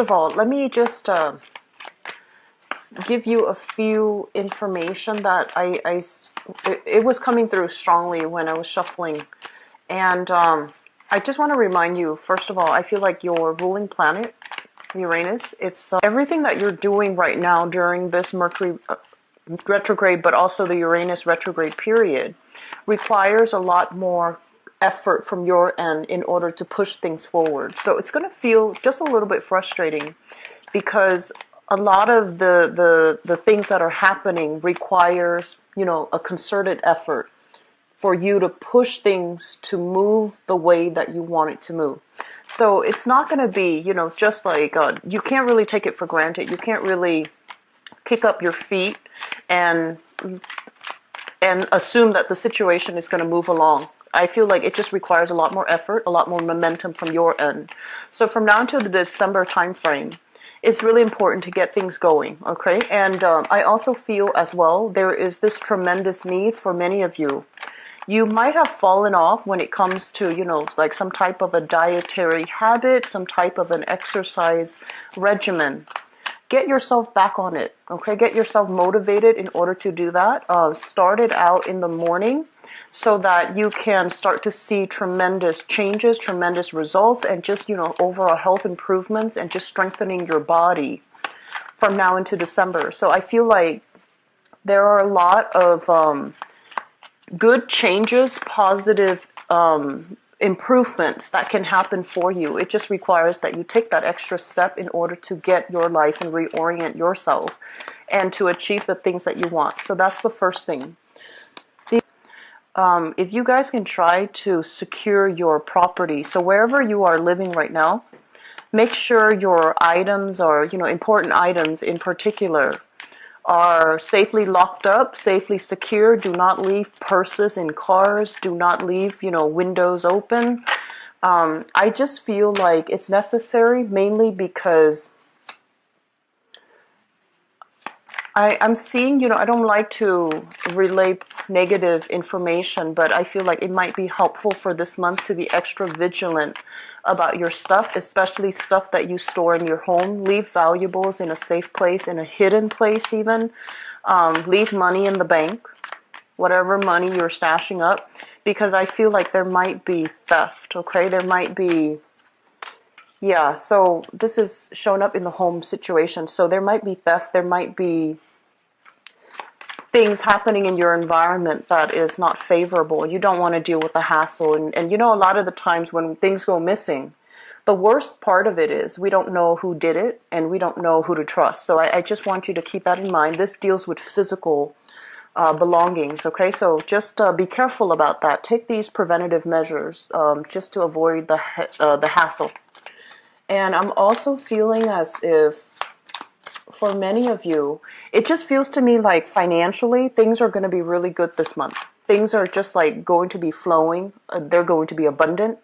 of all, let me just give you a few information that it was coming through strongly when I was shuffling. And I just want to remind you, first of all, I feel like your ruling planet, Uranus, it's everything that you're doing right now during this Mercury retrograde, but also the Uranus retrograde period, requires a lot more effort from your end in order to push things forward. So it's going to feel just a little bit frustrating because a lot of the things that are happening requires, you know, a concerted effort for you to push things to move the way that you want it to move. So it's not going to be, you know, just like, you can't really take it for granted. You can't really kick up your feet and assume that the situation is going to move along. I feel like it just requires a lot more effort, a lot more momentum from your end. So from now until the December time frame, it's really important to get things going, okay? And I also feel as well, there is this tremendous need for many of you. You might have fallen off when it comes to, you know, like some type of a dietary habit, some type of an exercise regimen. Get yourself back on it, okay? Get yourself motivated in order to do that. Start it out in the morning so that you can start to see tremendous changes, tremendous results, and just, you know, overall health improvements and just strengthening your body from now into December. So I feel like there are a lot of good changes, positive improvements that can happen for you. It just requires that you take that extra step in order to get your life and reorient yourself and to achieve the things that you want. So that's the first thing. If you guys can try to secure your property, so wherever you are living right now, make sure your items are, you know, important items in particular, are safely locked up, safely secure. Do not leave purses in cars. Do not leave, you know, windows open. I just feel like it's necessary mainly because I'm seeing, you know, I don't like to relay negative information, but I feel like it might be helpful for this month to be extra vigilant about your stuff, especially stuff that you store in your home. Leave valuables in a safe place, in a hidden place even. Leave money in the bank, whatever money you're stashing up, because I feel like there might be theft, okay? There might be, yeah, so this is showing up in the home situation. So there might be theft, there might be things happening in your environment that is not favorable. You don't want to deal with the hassle. And you know, a lot of the times when things go missing, the worst part of it is we don't know who did it and we don't know who to trust. So I just want you to keep that in mind. This deals with physical belongings, okay? So just be careful about that. Take these preventative measures just to avoid the hassle. And I'm also feeling as if for many of you, it just feels to me like financially, things are going to be really good this month. Things are just like going to be flowing. They're going to be abundant.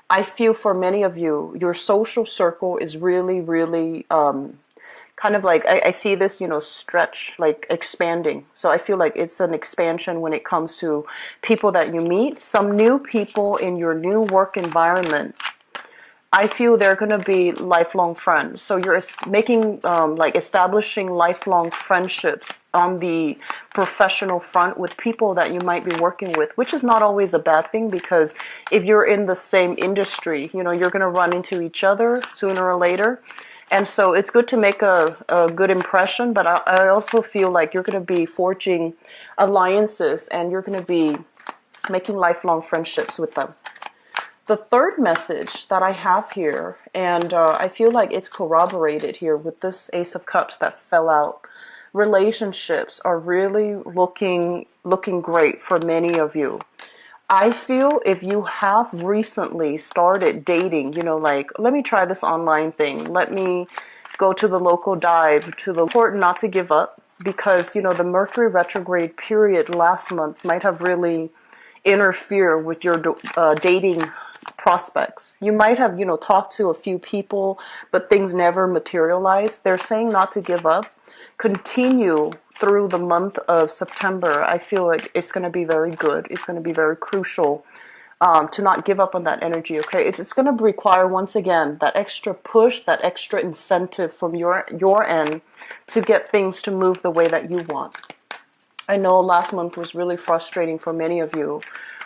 I feel for many of you, your social circle is really, really kind of like, I see this, you know, stretch, like expanding. So I feel like it's an expansion when it comes to people that you meet. Some new people in your new work environment, I feel they're going to be lifelong friends. So you're making, like establishing lifelong friendships on the professional front with people that you might be working with, which is not always a bad thing because if you're in the same industry, you know, you're going to run into each other sooner or later. And so it's good to make a good impression, but I also feel like you're going to be forging alliances and you're going to be making lifelong friendships with them. The third message that I have here, and I feel like it's corroborated here with this Ace of Cups that fell out. Relationships are really looking great for many of you. I feel if you have recently started dating, you know, like, let me try this online thing. Let me go to the local dive, to the important not to give up, because, you know, the Mercury retrograde period last month might have really interfered with your dating prospects. You might have, you know, talked to a few people, but things never materialized. They're saying not to give up. Continue through the month of September. I feel like it's going to be very good. It's going to be very crucial to not give up on that energy, okay? It's going to require, once again, that extra push, that extra incentive from your end to get things to move the way that you want. I know last month was really frustrating for many of you.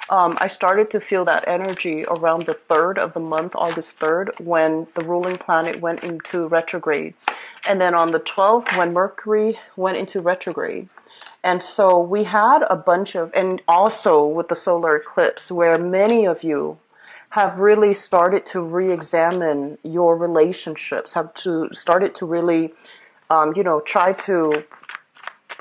I started to feel that energy around the 3rd of the month, August 3rd, when the ruling planet went into retrograde. And then on the 12th, when Mercury went into retrograde. And so we had a bunch of, and also with the solar eclipse, where many of you have really started to re-examine your relationships, have to started to really, try to,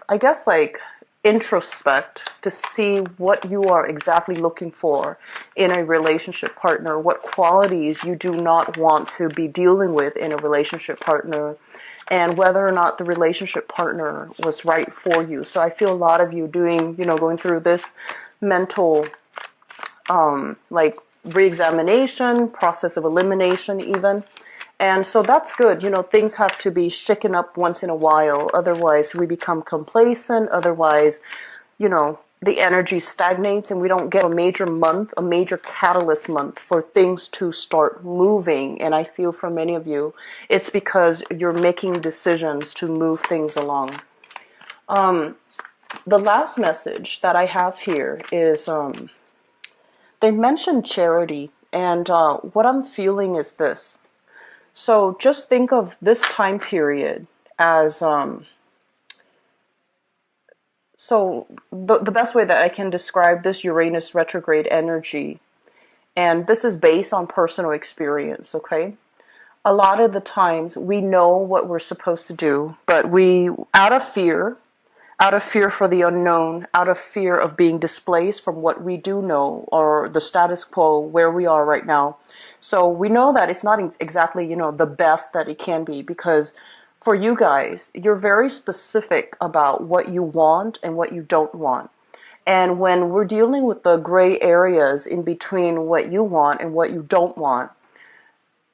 I guess, like, introspect to see what you are exactly looking for in a relationship partner, what qualities you do not want to be dealing with in a relationship partner, and whether or not the relationship partner was right for you. So I feel a lot of you going through this mental, like, re-examination, process of elimination even. And so that's good. Things have to be shaken up once in a while. Otherwise, we become complacent. Otherwise, the energy stagnates and we don't get a major month, a major catalyst month for things to start moving. And I feel for many of you, it's because you're making decisions to move things along. The last message that I have here is they mentioned charity. And what I'm feeling is this. So just think of this time period as, so the best way that I can describe this Uranus retrograde energy, and this is based on personal experience, okay? A lot of the times we know what we're supposed to do, but we, out of fear for the unknown, out of fear of being displaced from what we do know or the status quo where we are right now. So we know that it's not exactly, the best that it can be, because for you guys, you're very specific about what you want and what you don't want. And when we're dealing with the gray areas in between what you want and what you don't want,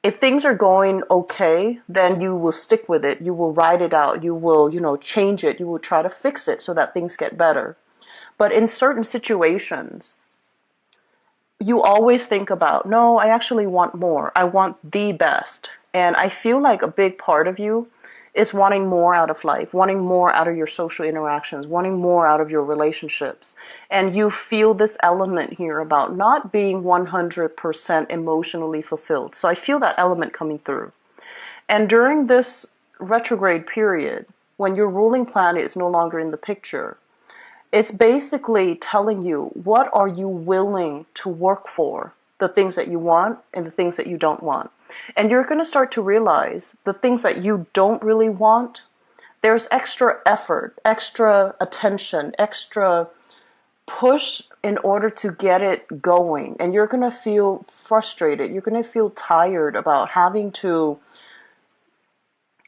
if things are going okay, then you will stick with it. You will ride it out. You will, change it. You will try to fix it so that things get better. But in certain situations, you always think about, no, I actually want more. I want the best. And I feel like a big part of you is wanting more out of life, wanting more out of your social interactions, wanting more out of your relationships. And you feel this element here about not being 100% emotionally fulfilled. So I feel that element coming through. And during this retrograde period, when your ruling planet is no longer in the picture, it's basically telling you, what are you willing to work for? The things that you want and the things that you don't want. And you're going to start to realize the things that you don't really want, there's extra effort, extra attention, extra push in order to get it going. And you're going to feel frustrated. You're going to feel tired about having to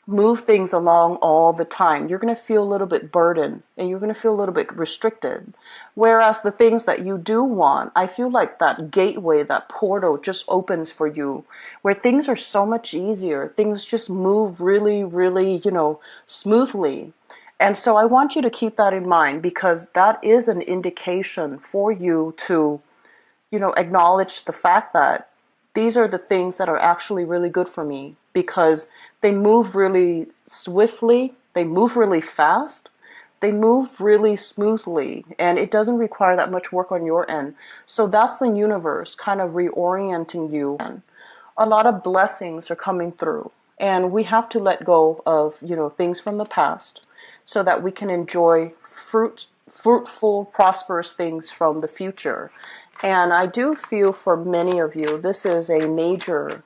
move things along all the time. You're going to feel a little bit burdened and you're going to feel a little bit restricted. Whereas the things that you do want, I feel like that gateway, that portal just opens for you, where things are so much easier. Things just move really, really, smoothly. And so I want you to keep that in mind, because that is an indication for you to, acknowledge the fact that these are the things that are actually really good for me, because they move really swiftly, they move really fast, they move really smoothly, and it doesn't require that much work on your end. So that's the universe kind of reorienting you. And a lot of blessings are coming through, and we have to let go of, things from the past so that we can enjoy fruitful, prosperous things from the future. And I do feel for many of you, this is a major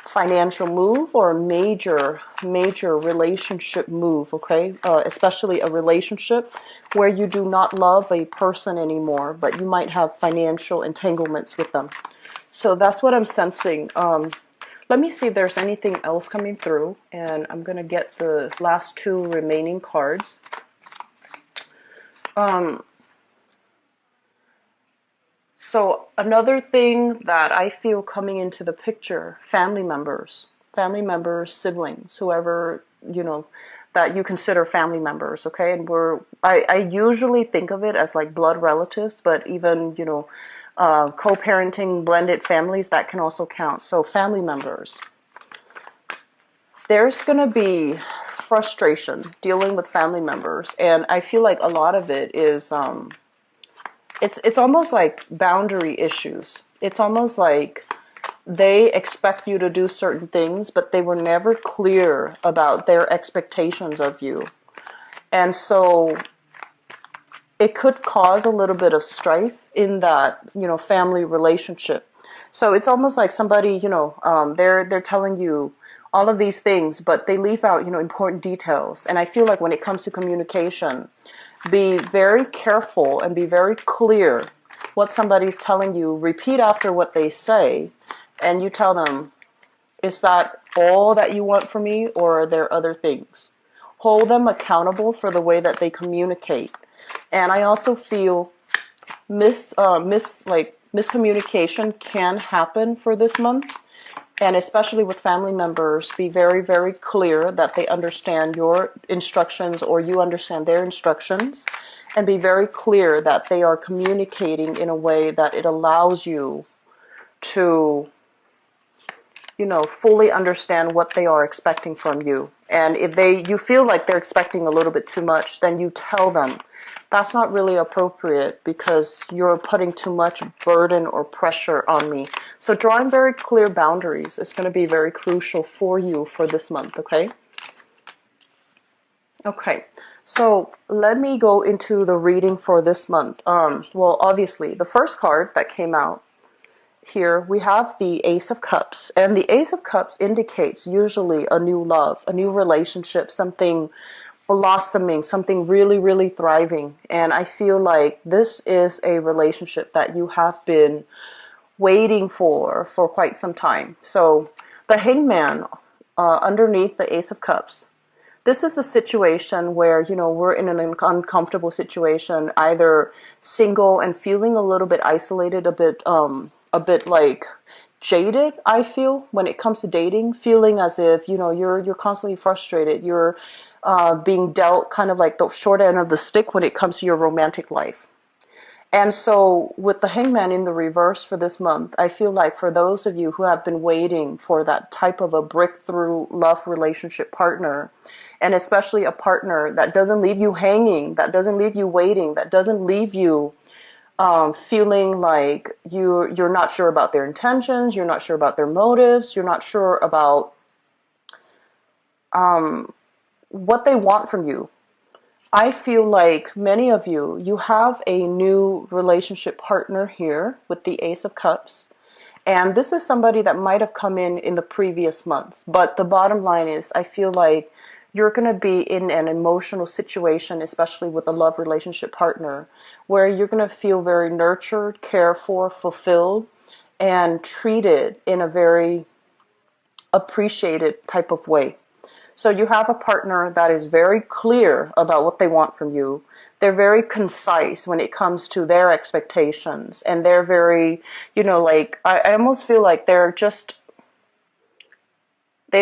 financial move or a major relationship move, okay? Especially a relationship where you do not love a person anymore, but you might have financial entanglements with them. So that's what I'm sensing. Let me see if there's anything else coming through, and I'm going to get the last two remaining cards. So another thing that I feel coming into the picture, family members, siblings, whoever, that you consider family members, okay? And I usually think of it as like blood relatives, but even, co-parenting, blended families, that can also count. So family members. There's going to be frustration dealing with family members. And I feel like a lot of it is, it's almost like boundary issues. It's almost like they expect you to do certain things, but they were never clear about their expectations of you. And so it could cause a little bit of strife in that, family relationship. So it's almost like somebody, they're telling you all of these things, but they leave out, important details. And I feel like when it comes to communication, be very careful and be very clear what somebody's telling you. Repeat after what they say, and you tell them, is that all that you want from me, or are there other things? Hold them accountable for the way that they communicate. And I also feel miscommunication can happen for this month. And especially with family members, be very, very clear that they understand your instructions or you understand their instructions. And be very clear that they are communicating in a way that it allows you to, fully understand what they are expecting from you. And if you feel like they're expecting a little bit too much, then you tell them, that's not really appropriate because you're putting too much burden or pressure on me. So drawing very clear boundaries is going to be very crucial for you for this month, okay? Okay, so let me go into the reading for this month. Well, obviously, the first card that came out here, we have the Ace of Cups. And the Ace of Cups indicates usually a new love, a new relationship, something blossoming, something really, really thriving. And I feel like this is a relationship that you have been waiting for quite some time. So the Hangman underneath the Ace of Cups, this is a situation where, we're in an uncomfortable situation, either single and feeling a little bit isolated, a bit like jaded, I feel, when it comes to dating, feeling as if, you're constantly frustrated. You're being dealt kind of like the short end of the stick when it comes to your romantic life. And so with the Hangman in the reverse for this month, I feel like for those of you who have been waiting for that type of a breakthrough love relationship partner, and especially a partner that doesn't leave you hanging, that doesn't leave you waiting, that doesn't leave you feeling like you're not sure about their intentions, you're not sure about their motives, you're not sure about what they want from you. I feel like many of you have a new relationship partner here with the Ace of Cups. And this is somebody that might have come in the previous months. But the bottom line is, I feel like you're going to be in an emotional situation, especially with a love relationship partner, where you're going to feel very nurtured, cared for, fulfilled, and treated in a very appreciated type of way. So you have a partner that is very clear about what they want from you. They're very concise when it comes to their expectations. And they're very, I almost feel like they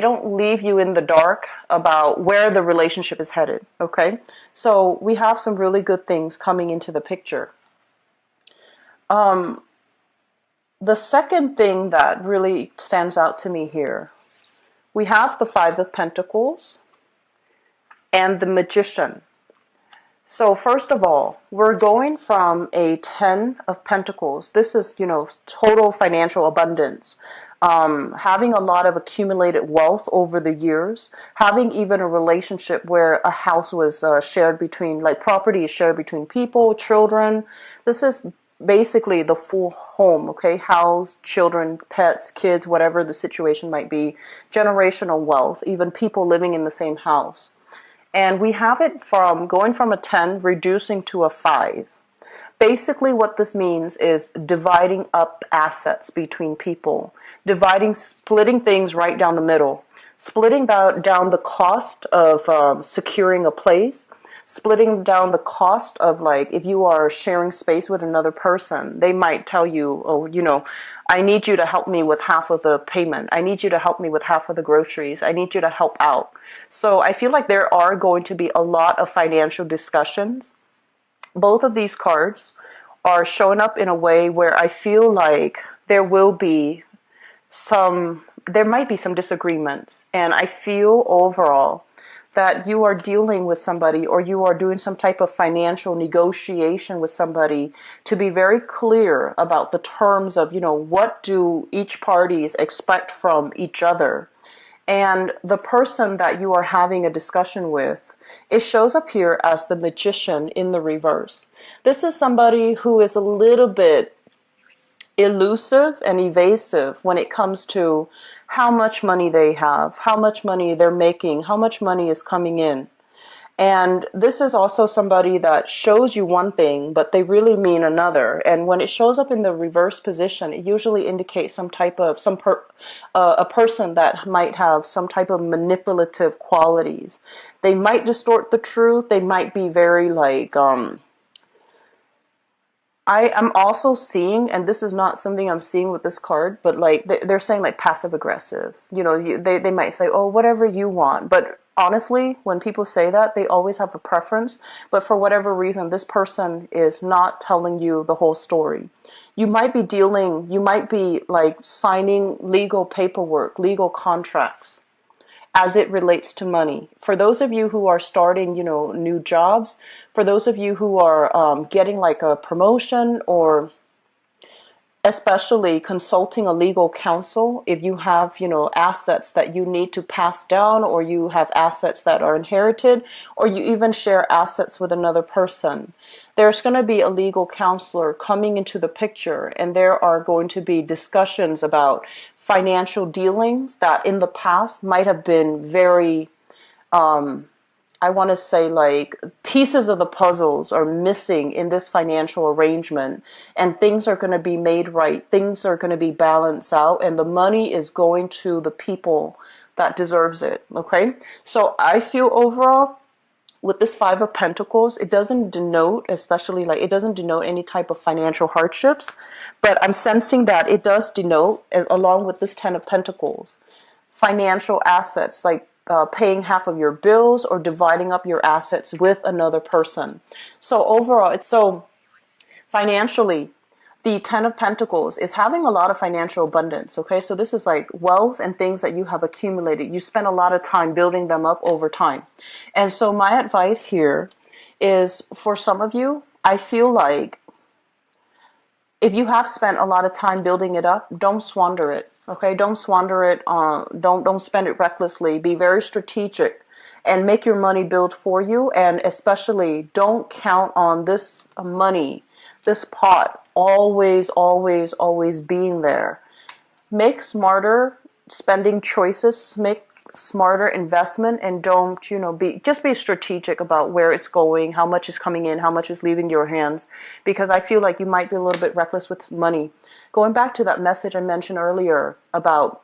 don't leave you in the dark about where the relationship is headed, okay? So we have some really good things coming into the picture. The second thing that really stands out to me here, we have the Five of Pentacles and the Magician. So first of all, we're going from a 10 of Pentacles. This is, total financial abundance. Having a lot of accumulated wealth over the years. Having even a relationship where a house was shared between, property is shared between people, children. This is basically the full home, okay? House, children, pets, kids, whatever the situation might be. Generational wealth, even people living in the same house. And we have it from going from a 10, reducing to a 5. Basically what this means is dividing up assets between people. Splitting things right down the middle. Splitting down the cost of securing a place. Splitting down the cost of, if you are sharing space with another person, they might tell you, oh, I need you to help me with half of the payment. I need you to help me with half of the groceries. I need you to help out. So I feel like there are going to be a lot of financial discussions. Both of these cards are showing up in a way where I feel like there might be some disagreements. And I feel overall that you are dealing with somebody, or you are doing some type of financial negotiation with somebody, to be very clear about the terms of, what do each parties expect from each other. And the person that you are having a discussion with, it shows up here as the Magician in the reverse. This is somebody who is a little bit elusive and evasive when it comes to how much money they have, how much money they're making, how much money is coming in. And this is also somebody that shows you one thing, but they really mean another. And when it shows up in the reverse position, it usually indicates a person that might have some type of manipulative qualities. They might distort the truth. They might be very I am also seeing, and this is not something I'm seeing with this card, but like they're saying like passive aggressive. They might say, oh, whatever you want. But honestly, when people say that, they always have a preference. But for whatever reason, this person is not telling you the whole story. You might be like signing legal paperwork, legal contracts, as it relates to money. For those of you who are starting, new jobs, for those of you who are getting like a promotion, or especially consulting a legal counsel, if you have, assets that you need to pass down, or you have assets that are inherited, or you even share assets with another person, there's going to be a legal counselor coming into the picture, and there are going to be discussions about financial dealings that in the past might have been very, I want to say, like, pieces of the puzzles are missing in this financial arrangement, and things are going to be made right. Things are going to be balanced out, and the money is going to the people that deserves it. Okay, so I feel overall with this Five of Pentacles, it doesn't denote, it doesn't denote any type of financial hardships, but I'm sensing that it does denote, along with this Ten of Pentacles, financial assets, like paying half of your bills or dividing up your assets with another person. So overall, financially, the Ten of Pentacles is having a lot of financial abundance, okay? So this is like wealth and things that you have accumulated. You spend a lot of time building them up over time. And so my advice here is, for some of you, I feel like if you have spent a lot of time building it up, don't squander it. Okay, don't squander it. Don't spend it recklessly. Be very strategic and make your money build for you. And especially, don't count on this money, this pot, always, always, always being there. Make smarter spending choices. Make smarter investment, and don't, be strategic about where it's going, how much is coming in, how much is leaving your hands, because I feel like you might be a little bit reckless with money. Going back to that message I mentioned earlier about,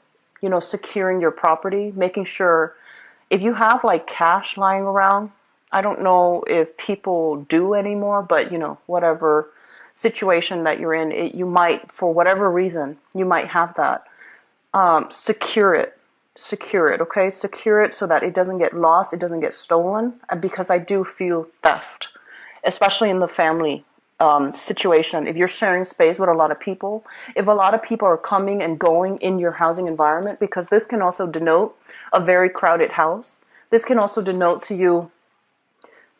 securing your property, making sure if you have like cash lying around, I don't know if people do anymore, but whatever situation that you're in, you might, for whatever reason, you might have that. Secure it. Okay? Secure it so that it doesn't get lost, it doesn't get stolen, because I do feel theft, especially in the family situation. If you're sharing space with a lot of people, if a lot of people are coming and going in your housing environment, because this can also denote a very crowded house. This can also denote to you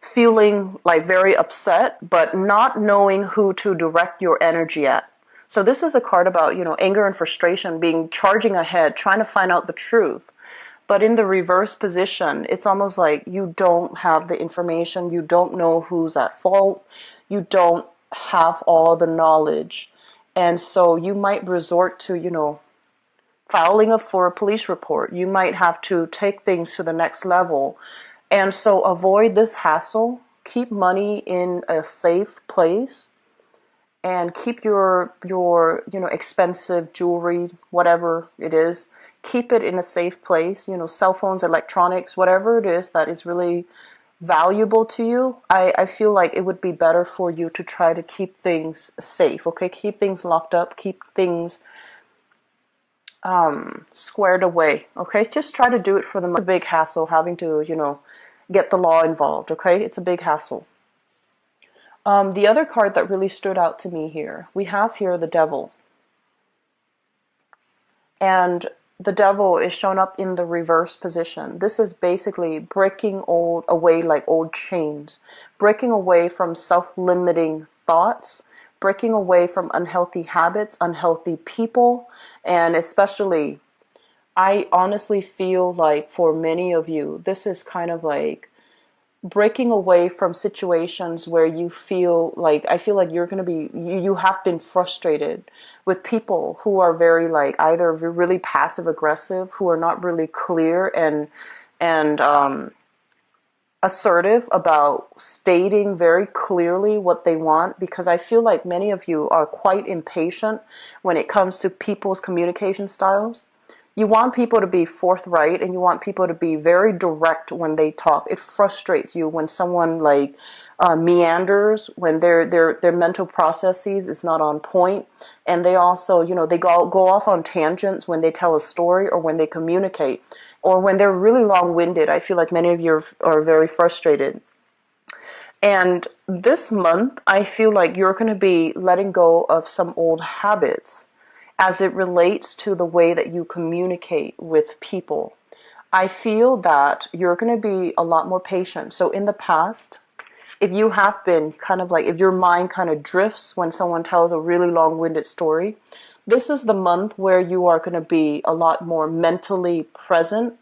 feeling like very upset, but not knowing who to direct your energy at. So this is a card about, anger and frustration, charging ahead, trying to find out the truth. But in the reverse position, it's almost like you don't have the information. You don't know who's at fault. You don't have all the knowledge. And so you might resort to, filing for a police report. You might have to take things to the next level. And so avoid this hassle. Keep money in a safe place. And keep your expensive jewelry, whatever it is, keep it in a safe place. Cell phones, electronics, whatever it is that is really valuable to you. I feel like it would be better for you to try to keep things safe. Okay, keep things locked up. Keep things squared away. Okay, just try to do it for them. It's a big hassle having to get the law involved. Okay, it's a big hassle. The other card that really stood out to me here, we have here the devil. And the devil is shown up in the reverse position. This is basically breaking away like old chains, breaking away from self-limiting thoughts, breaking away from unhealthy habits, unhealthy people, and especially, I honestly feel like for many of you, this is kind of like breaking away from situations where you feel like, I feel like you're going to be, you have been frustrated with people who are very like either really passive aggressive, who are not really clear and assertive about stating very clearly what they want, because I feel like many of you are quite impatient when it comes to people's communication styles. You want people to be forthright and you want people to be very direct when they talk. It frustrates you when someone like meanders, when their mental processes is not on point, and they also, they go off on tangents when they tell a story or when they communicate, or when they're really long-winded. I feel like many of you are very frustrated. And this month, I feel like you're going to be letting go of some old habits as it relates to the way that you communicate with people. I feel that you're going to be a lot more patient. So in the past, if you have been kind of like, if your mind kind of drifts when someone tells a really long-winded story, this is the month where you are going to be a lot more mentally present.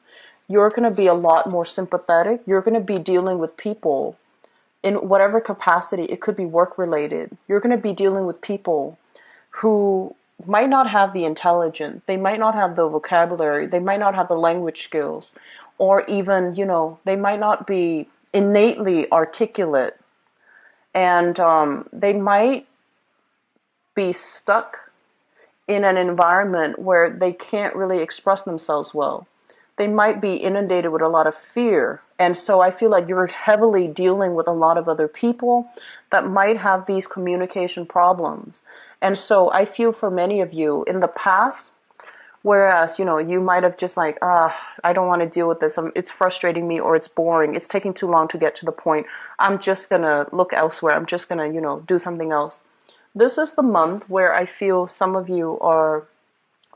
You're going to be a lot more sympathetic. You're going to be dealing with people in whatever capacity. It could be work related. You're going to be dealing with people who might not have the intelligence, they might not have the vocabulary, they might not have the language skills, or even, they might not be innately articulate, and they might be stuck in an environment where they can't really express themselves well. They might be inundated with a lot of fear. And so I feel like you're heavily dealing with a lot of other people that might have these communication problems. And so I feel for many of you in the past, whereas, you might have just like, I don't want to deal with this. It's frustrating me, or it's boring. It's taking too long to get to the point. I'm just going to look elsewhere. I'm just going to, do something else. This is the month where I feel some of you are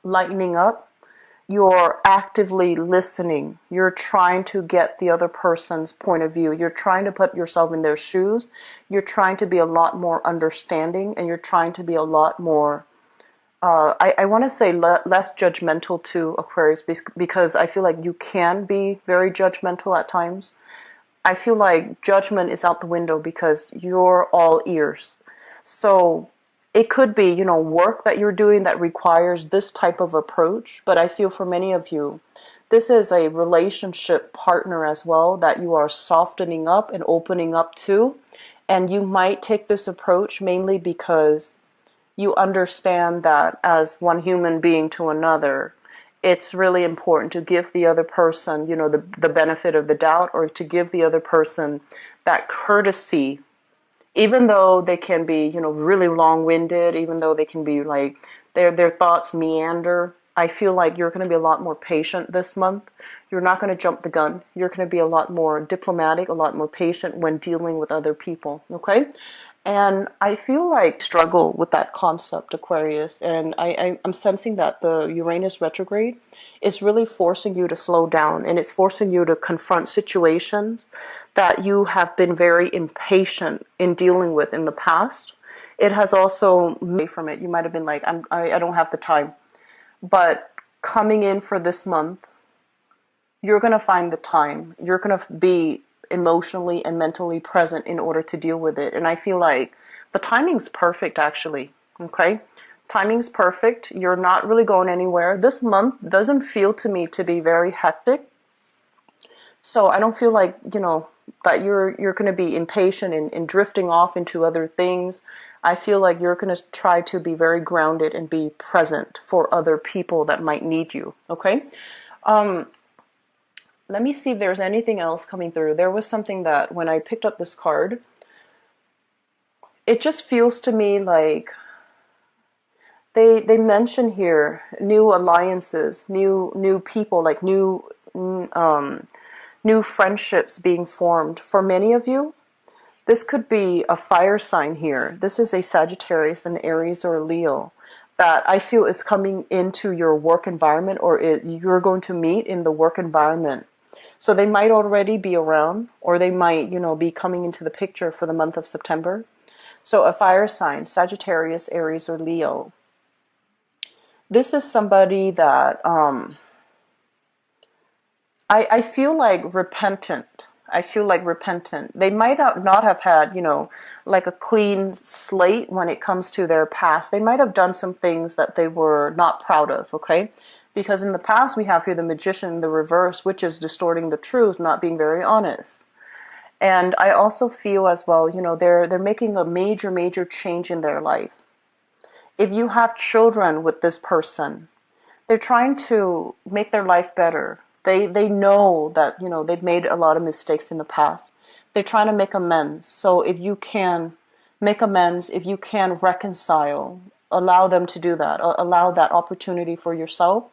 lightening up. You're actively listening. You're trying to get the other person's point of view. You're trying to put yourself in their shoes. You're trying to be a lot more understanding, and you're trying to be a lot more, I want to say less judgmental to Aquarius, because I feel like you can be very judgmental at times. I feel like judgment is out the window because you're all ears. So it could be, work that you're doing that requires this type of approach. But I feel for many of you, this is a relationship partner as well that you are softening up and opening up to. And you might take this approach mainly because you understand that as one human being to another, it's really important to give the other person, the benefit of the doubt, or to give the other person that courtesy. Even though they can be, really long-winded, even though they can be like, their thoughts meander, I feel like you're going to be a lot more patient this month. You're not going to jump the gun. You're going to be a lot more diplomatic, a lot more patient when dealing with other people, okay? And I feel like struggle with that concept, Aquarius, and I'm sensing that the Uranus retrograde is really forcing you to slow down, and it's forcing you to confront situations that you have been very impatient in dealing with in the past. It has also made from it. You might have been like, I don't have the time. But coming in for this month, you're going to find the time. You're going to be emotionally and mentally present in order to deal with it. And I feel like the timing's perfect, actually. Okay? Timing's perfect. You're not really going anywhere. This month doesn't feel to me to be very hectic. So I don't feel like, that you're going to be impatient and drifting off into other things. I feel like you're going to try to be very grounded and be present for other people that might need you. Okay? Let me see if there's anything else coming through. There was something that when I picked up this card, it just feels to me like they mention here new alliances, new people, like new friendships being formed. For many of you, This could be a fire sign here. This is a Sagittarius, an Aries, or a Leo that I feel is coming into your work environment, or you're going to meet in the work environment. So they might already be around, or they might, be coming into the picture for the month of September. So a fire sign, Sagittarius, Aries, or Leo. This is somebody that I feel like repentant. I feel like repentant. They might not have had, like a clean slate when it comes to their past. They might have done some things that they were not proud of, okay? Because in the past we have here the magician, the reverse, which is distorting the truth, not being very honest. And I also feel as well, they're making a major, major change in their life. If you have children with this person, they're trying to make their life better. They know that, they've made a lot of mistakes in the past. They're trying to make amends. So if you can make amends, if you can reconcile, allow them to do that. Allow that opportunity for yourself.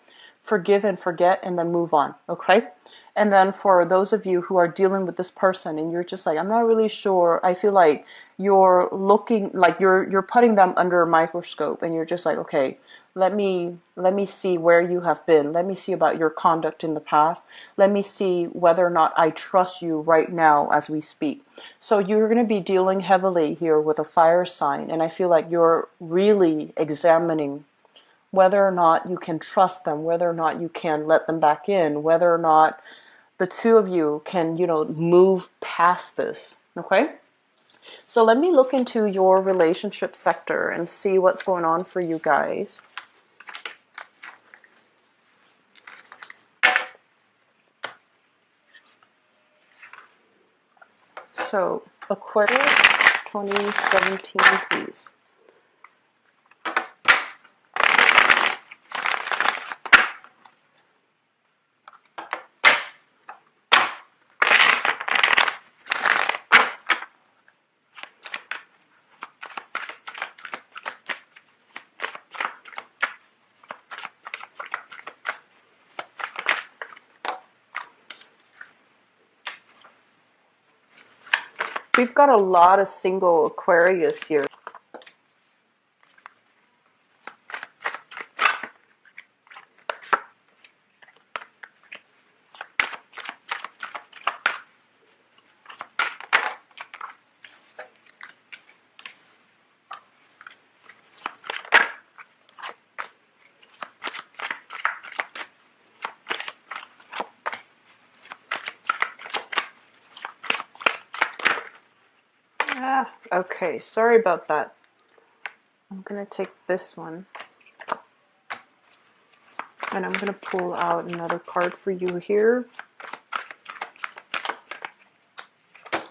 Forgive and forget, and then move on, okay? And then for those of you who are dealing with this person and you're just like, I'm not really sure, I feel like you're looking, like you're putting them under a microscope, and you're just like, okay, let me see where you have been. Let me see about your conduct in the past. Let me see whether or not I trust you right now as we speak. So you're going to be dealing heavily here with a fire sign, and I feel like you're really examining whether or not you can trust them, whether or not you can let them back in, whether or not the two of you can, move past this, okay? So let me look into your relationship sector and see what's going on for you guys. So, Aquarius 2017, please. We've got a lot of single Aquarius here. Okay, sorry about that. I'm going to take this one, and I'm going to pull out another card for you here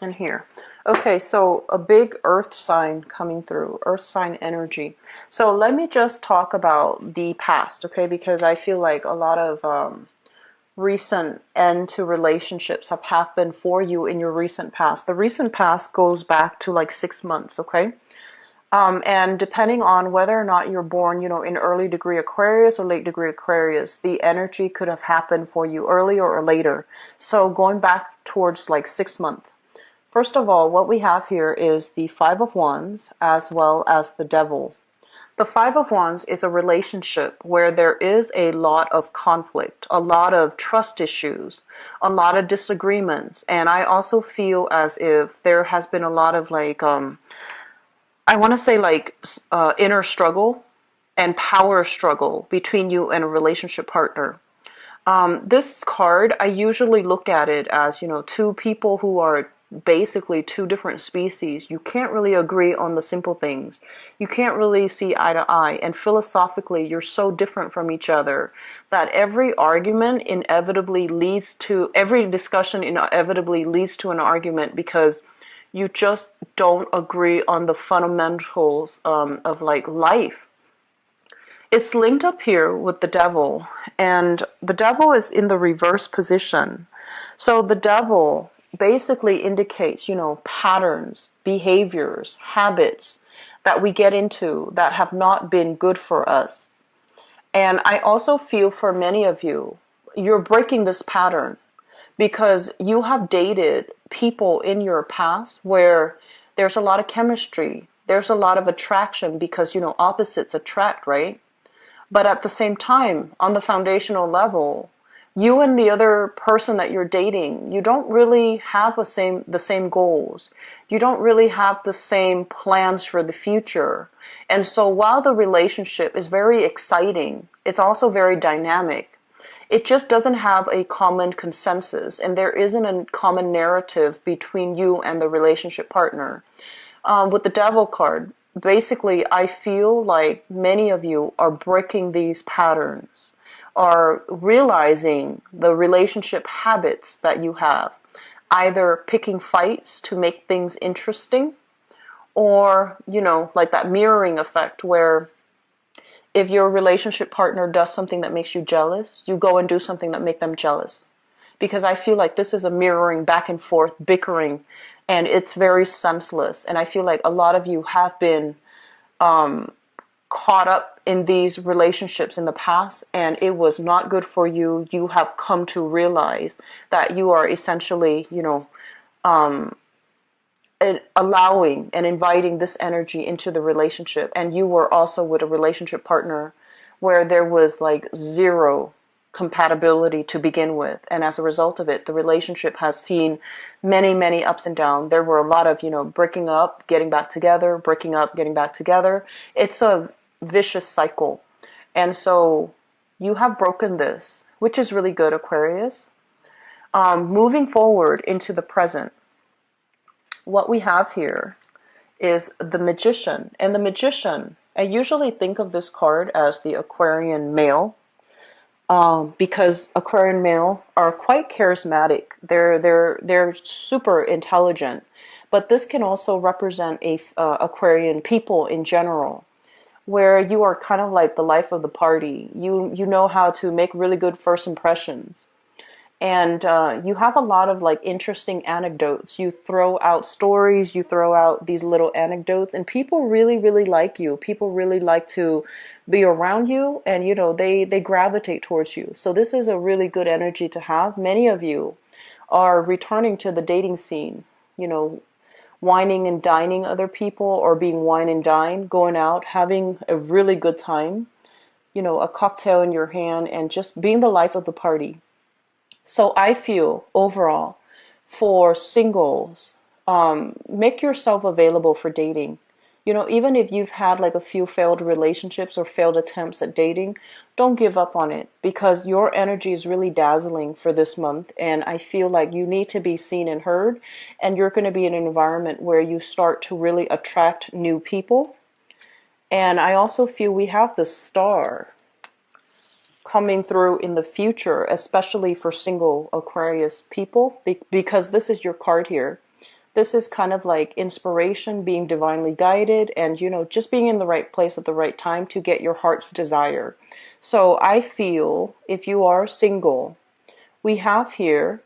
and here. Okay, so a big earth sign coming through, earth sign energy. So let me just talk about the past, okay, because I feel like a lot of recent end to relationships have happened for you in your recent past. The recent past goes back to like 6 months, okay? And depending on whether or not you're born, in early degree Aquarius or late degree Aquarius, the energy could have happened for you earlier or later. So going back towards like 6 months. First of all, what we have here is the Five of Wands as well as the Devil. The Five of Wands is a relationship where there is a lot of conflict, a lot of trust issues, a lot of disagreements. And I also feel as if there has been a lot of like, I want to say like inner struggle and power struggle between you and a relationship partner. This card, I usually look at it as, two people who are basically two different species. You can't really agree on the simple things. You can't really see eye to eye. And philosophically, you're so different from each other that every argument inevitably leads to, every discussion inevitably leads to an argument because you just don't agree on the fundamentals of like life. It's linked up here with the Devil, and the Devil is in the reverse position. So the Devil basically indicates, patterns, behaviors, habits that we get into that have not been good for us. And I also feel for many of you, you're breaking this pattern because you have dated people in your past where there's a lot of chemistry, there's a lot of attraction because, opposites attract, right? But at the same time, on the foundational level, you and the other person that you're dating, you don't really have the same goals. You don't really have the same plans for the future. And so while the relationship is very exciting, it's also very dynamic. It just doesn't have a common consensus, and there isn't a common narrative between you and the relationship partner. With the Devil card, basically, I feel like many of you are breaking these patterns, are realizing the relationship habits that you have, either picking fights to make things interesting, or, like that mirroring effect where if your relationship partner does something that makes you jealous, you go and do something that makes them jealous. Because I feel like this is a mirroring back and forth, bickering, and it's very senseless. And I feel like a lot of you have been caught up in these relationships in the past, and it was not good for you. You have come to realize that you are essentially, allowing and inviting this energy into the relationship. And you were also with a relationship partner where there was like zero compatibility to begin with, and as a result of it, the relationship has seen many, many ups and downs. There were a lot of breaking up, getting back together, breaking up, getting back together. It's a vicious cycle, and so you have broken this, which is really good, Aquarius. Moving forward into the present, what we have here is the Magician. And the Magician, I usually think of this card as the Aquarian male, because Aquarian male are quite charismatic. They're super intelligent, but this can also represent Aquarian people in general, where you are kind of like the life of the party. You know how to make really good first impressions. And you have a lot of like interesting anecdotes. You throw out stories, you throw out these little anecdotes, and people really, really like you. People really like to be around you, and they gravitate towards you. So this is a really good energy to have. Many of you are returning to the dating scene, wining and dining other people, or being wine and dine, going out, having a really good time, a cocktail in your hand, and just being the life of the party. So I feel overall for singles, make yourself available for dating. Even if you've had like a few failed relationships or failed attempts at dating, don't give up on it, because your energy is really dazzling for this month. And I feel like you need to be seen and heard, and you're going to be in an environment where you start to really attract new people. And I also feel we have the Star coming through in the future, especially for single Aquarius people, because this is your card here. This is kind of like inspiration, being divinely guided, and just being in the right place at the right time to get your heart's desire. So I feel if you are single, we have here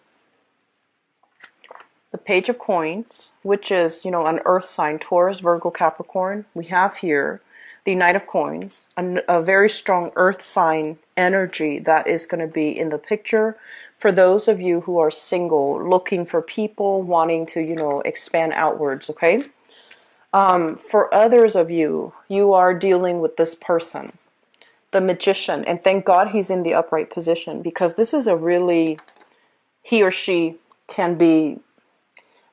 the Page of Coins, which is an earth sign, Taurus, Virgo, Capricorn. We have here the Knight of Coins, a very strong earth sign energy that is going to be in the picture for those of you who are single, looking for people, wanting to, expand outwards, okay? For others of you, you are dealing with this person, the Magician, and thank God he's in the upright position, because this is he or she can be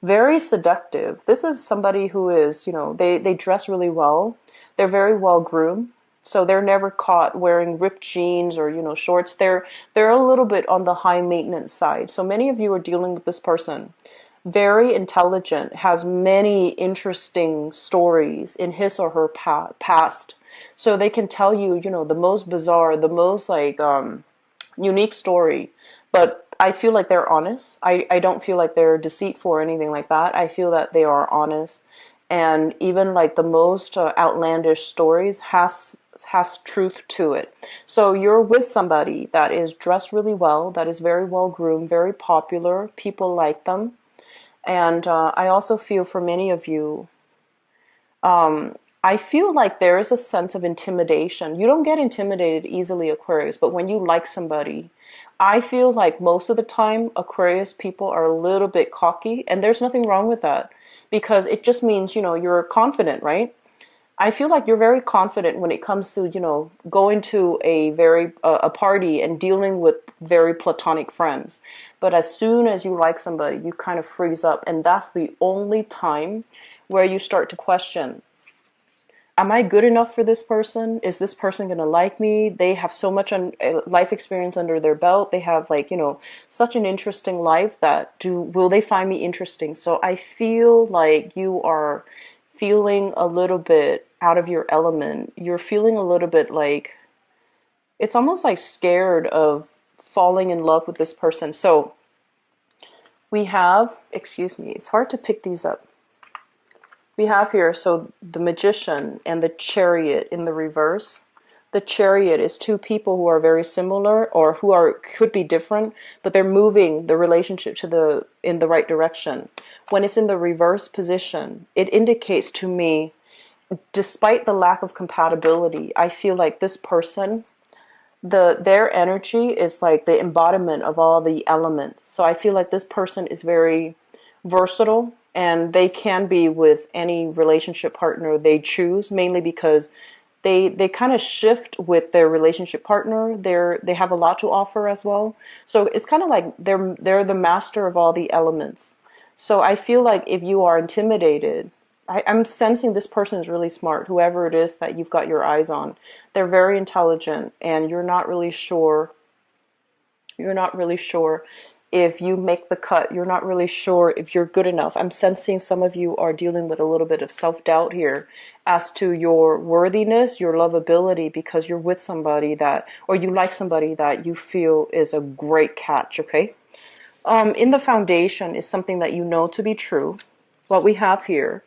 very seductive. This is somebody who is, they dress really well. They're very well groomed, so they're never caught wearing ripped jeans or shorts. They're a little bit on the high maintenance side. So many of you are dealing with this person. Very intelligent, has many interesting stories in his or her past. So they can tell you, the most bizarre, the most unique story. But I feel like they're honest. I don't feel like they're deceitful or anything like that. I feel that they are honest. And even like the most outlandish stories has truth to it. So you're with somebody that is dressed really well, that is very well groomed, very popular. People like them. And I also feel for many of you, I feel like there is a sense of intimidation. You don't get intimidated easily, Aquarius, but when you like somebody, I feel like most of the time Aquarius people are a little bit cocky, and there's nothing wrong with that because it just means, you're confident, right? I feel like you're very confident when it comes to, going to a party and dealing with very platonic friends. But as soon as you like somebody, you kind of freeze up, and that's the only time where you start to question, am I good enough for this person? Is this person going to like me? They have so much life experience under their belt. They have such an interesting life that will they find me interesting? So I feel like you are feeling a little bit out of your element. You're feeling a little bit like it's almost like scared of falling in love with this person. So we have, excuse me, it's hard to pick these up. We have here, so the Magician and the Chariot in the reverse. The Chariot is two people who are very similar or could be different, but they're moving the relationship in the right direction. When it's in the reverse position, it indicates to me, despite the lack of compatibility, I feel like this person, their energy is like the embodiment of all the elements. So I feel like this person is very versatile, and they can be with any relationship partner they choose, mainly because they kind of shift with their relationship partner. They have a lot to offer as well. So it's kind of like they're the master of all the elements. So I feel like if you are intimidated, I'm sensing this person is really smart, whoever it is that you've got your eyes on. They're very intelligent, and you're not really sure if you make the cut. You're not really sure if you're good enough. I'm sensing some of you are dealing with a little bit of self-doubt here as to your worthiness, your lovability, because you're with somebody or you like somebody that you feel is a great catch, okay? In the foundation is something that you know to be true. What we have here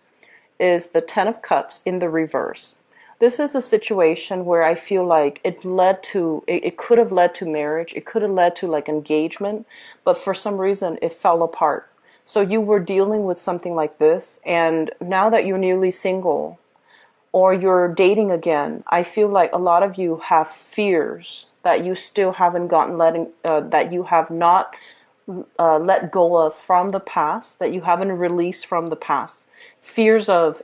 is the Ten of Cups in the reverse. This is a situation where I feel like it could have led to marriage. It could have led to like engagement, but for some reason it fell apart. So you were dealing with something like this, and now that you're newly single or you're dating again, I feel like a lot of you have fears that you still haven't that you have not let go of from the past, that you haven't released from the past. Fears of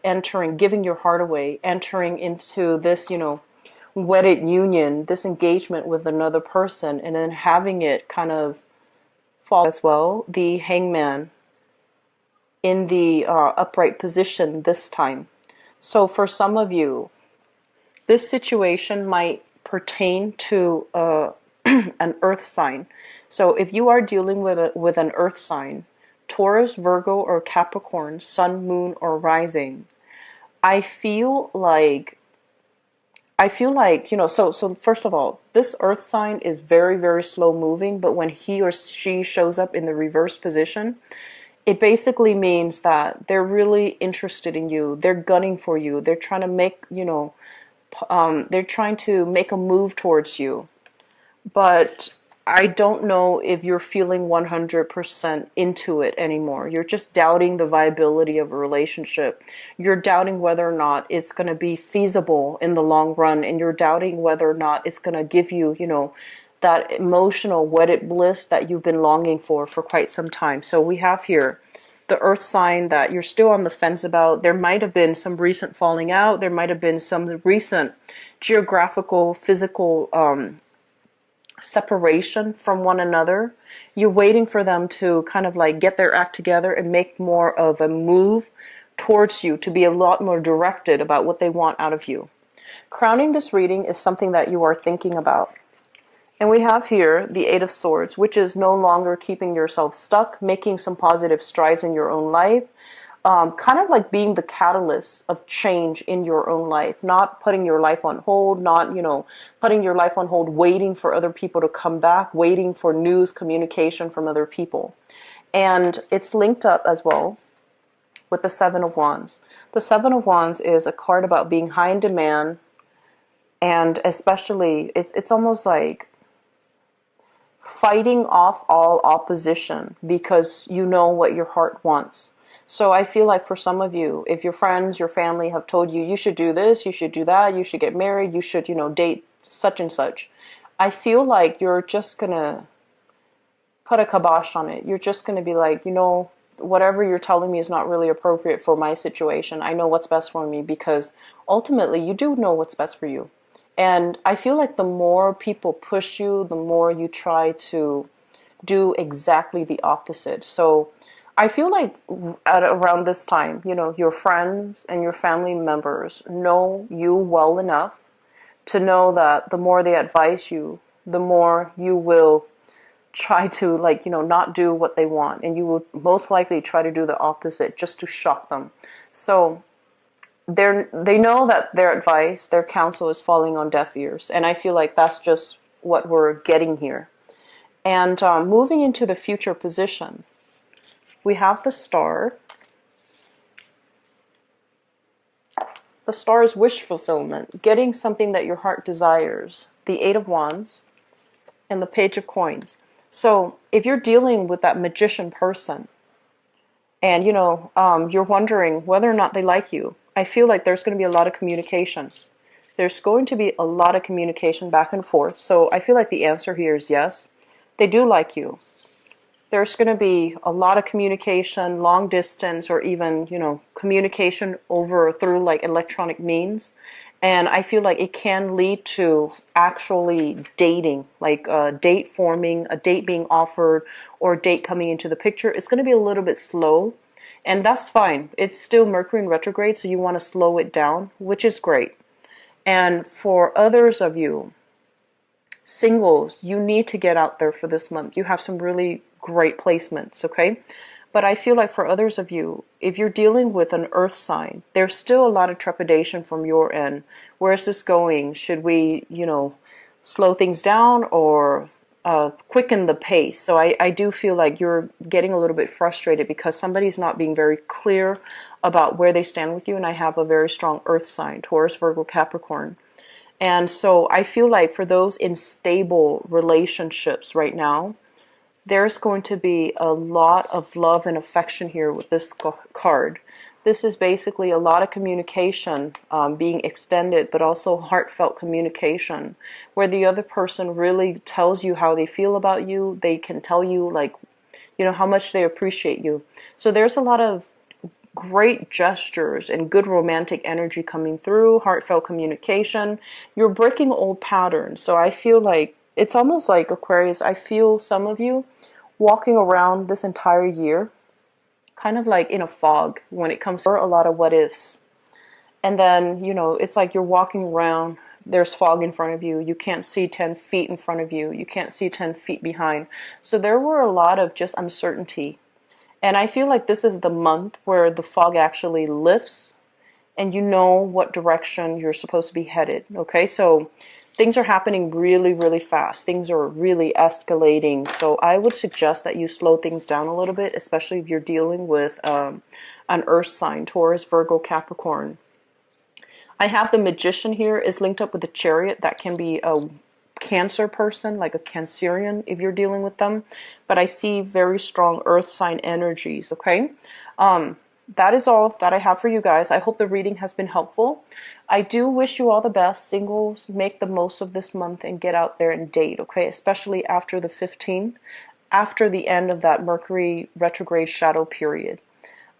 giving your heart away, entering into this, wedded union, this engagement with another person, and then having it kind of fall as well. The Hangman in the upright position this time. So for some of you, this situation might pertain to an earth sign. So if you are dealing with an earth sign, Taurus, Virgo, or Capricorn, Sun, Moon, or Rising, I feel like, so first of all, this earth sign is very, very slow moving, but when he or she shows up in the reverse position, it basically means that they're really interested in you. They're gunning for you. They're trying to make a move towards you. But I don't know if you're feeling 100% into it anymore. You're just doubting the viability of a relationship. You're doubting whether or not it's going to be feasible in the long run, and you're doubting whether or not it's going to give you, that emotional wedded bliss that you've been longing for quite some time. So we have here the earth sign that you're still on the fence about. There might have been some recent falling out. There might have been some recent geographical, physical separation from one another. You're waiting for them to kind of like get their act together and make more of a move towards you, to be a lot more directed about what they want out of you. Crowning this reading is something that you are thinking about. And we have here the Eight of Swords, which is no longer keeping yourself stuck, making some positive strides in your own life. Kind of like being the catalyst of change in your own life, not putting your life on hold, not, putting your life on hold, waiting for other people to come back, waiting for news, communication from other people. And it's linked up as well with the Seven of Wands. The Seven of Wands is a card about being high in demand, and especially, it's almost like fighting off all opposition because you know what your heart wants. So I feel like for some of you, if your friends, your family have told you, you should do this, you should do that, you should get married, you should, date such and such, I feel like you're just going to put a kibosh on it. You're just going to be like, whatever you're telling me is not really appropriate for my situation. I know what's best for me, because ultimately you do know what's best for you. And I feel like the more people push you, the more you try to do exactly the opposite. So I feel like at around this time, your friends and your family members know you well enough to know that the more they advise you, the more you will try to, not do what they want, and you will most likely try to do the opposite just to shock them. So they know that their advice, their counsel is falling on deaf ears, and I feel like that's just what we're getting here. And moving into the future position, we have the Star. The Star is wish fulfillment, getting something that your heart desires. The Eight of Wands and the Page of Coins. So if you're dealing with that magician person, and you're wondering whether or not they like you, I feel like there's going to be a lot of communication. There's going to be a lot of communication back and forth. So I feel like the answer here is yes. They do like you. There's going to be a lot of communication, long distance, or even, communication through like electronic means. And I feel like it can lead to actually dating, like a date forming, a date being offered, or a date coming into the picture. It's going to be a little bit slow, and that's fine. It's still Mercury in retrograde, so you want to slow it down, which is great. And for others of you, singles, you need to get out there for this month. You have some really great placements, okay? But I feel like for others of you, if you're dealing with an earth sign, there's still a lot of trepidation from your end. Where's this going? Should we, slow things down or quicken the pace? So I do feel like you're getting a little bit frustrated because somebody's not being very clear about where they stand with you. And I have a very strong earth sign, Taurus, Virgo, Capricorn. And so I feel like for those in stable relationships right now, there's going to be a lot of love and affection here with this card. This is basically a lot of communication being extended, but also heartfelt communication, where the other person really tells you how they feel about you. They can tell you, how much they appreciate you. So there's a lot of great gestures and good romantic energy coming through, heartfelt communication. You're breaking old patterns. So I feel like it's almost like, Aquarius, I feel some of you walking around this entire year kind of like in a fog when it comes to a lot of what ifs. And then, it's like you're walking around, there's fog in front of you. You can't see 10 feet in front of you. You can't see 10 feet behind. So there were a lot of just uncertainty. And I feel like this is the month where the fog actually lifts and you know what direction you're supposed to be headed. Okay, so things are happening really, really fast. Things are really escalating. So I would suggest that you slow things down a little bit, especially if you're dealing with an earth sign, Taurus, Virgo, Capricorn. I have the Magician here is linked up with the Chariot. That can be a Cancer person, like a Cancerian, if you're dealing with them. But I see very strong earth sign energies, okay? That is all that I have for you guys. I hope the reading has been helpful. I do wish you all the best. Singles, make the most of this month and get out there and date, okay? Especially after the 15th, after the end of that Mercury retrograde shadow period.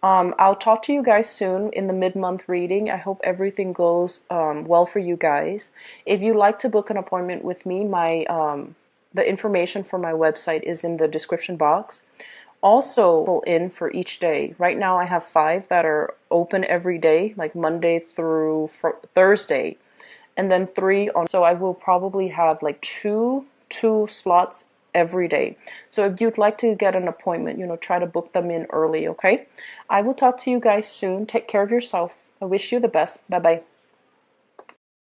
I'll talk to you guys soon in the mid-month reading. I hope everything goes well for you guys. If you'd like to book an appointment with me, the information for my website is in the description box. Also, in for each day. Right now I have 5 that are open every day, like Monday through Thursday, and then 3 on. So I will probably have like two slots every day. So if you'd like to get an appointment, try to book them in early, okay? I will talk to you guys soon. Take care of yourself. I wish you the best. Bye-bye.